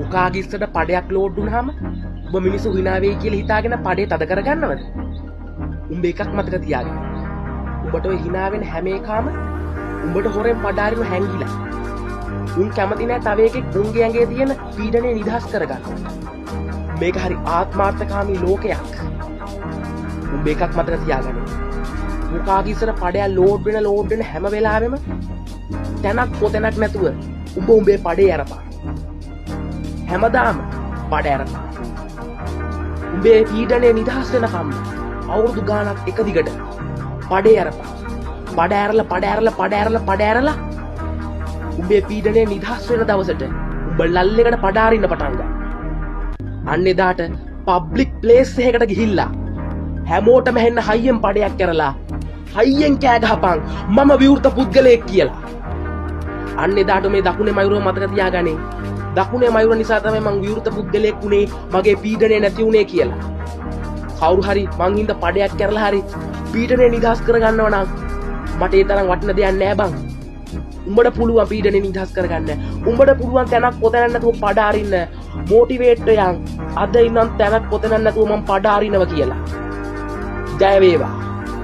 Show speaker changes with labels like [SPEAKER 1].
[SPEAKER 1] උකාගේ ඉස්සරට පඩයක් load වුණාම ඔබ මිනිස්සු hina වෙයි කියලා හිතාගෙන පඩේ තද කරගන්නවද? උඹ එකක් මතක තියාගන්න. උඹට ඔය hina වෙන හැම එකම උඹට හොරෙන් පඩාරිනු හැංගිලා. උන් කැමති නැහැ තව එකෙක් උන්ගේ ඇඟේ තියෙන පීඩනය නිදහස් කරගන්න. මේක හරි ආත්මාර්ථකාමී ලෝකයක්. උඹ එකක් මතක තියාගන්න. උකාගේ ඉස්සර පඩයක් ලෝඩ් වෙන හැම වෙලාවෙම තැනක් පොතැනක් නැතුව උඹේ පඩේ අරපන්. හැමදාම පඩ අරපන්. උඹේ පීඩනය නිදහස් වෙනකම් අවුරුදු ගානක් එක දිගට පඩේ අරපන්. පඩ ඇරලා උඹේ පීඩනය නිදහස් වෙන දවසට උඹ ලල්ලෙකට පඩාරින්න පටන් ගන්න. අන්න එදාට පබ්ලික් ප්ලේස් එකකට ගිහිල්ලා හැමෝටම හෙන්න හයියෙන් පඩයක් කරලා හයියෙන් කෑ ගහපන් මම විවෘත පුද්ගලයෙක් කියලා. අන්න එදාට මේ දකුණේ මයුරව මතක තියාගන්නේ. දකුණේ මයුර නිසා තමයි මං විවෘත පුද්ගලයෙක් උනේ මගේ පීඩනය නැති උනේ කියලා. කවුරු හරි මං හින්දා පඩයක් කරලා හරි පීඩනය නිදහස් කරගන්නව නම් මට ඒ තරම් වටින දෙයක් නෑ බං. උඹට පුළුවන් පීඩනය නිදහස් කරගන්න. උඹට පුළුවන් තැනක් පොතැනක් නැතුව පඩ අරින්න. මොටිවේට් වෙයන්. අද ඉන්නම් තැනක් පොතැනක් නැතුව මං පඩ අරිනවා කියලා. ජය වේවා.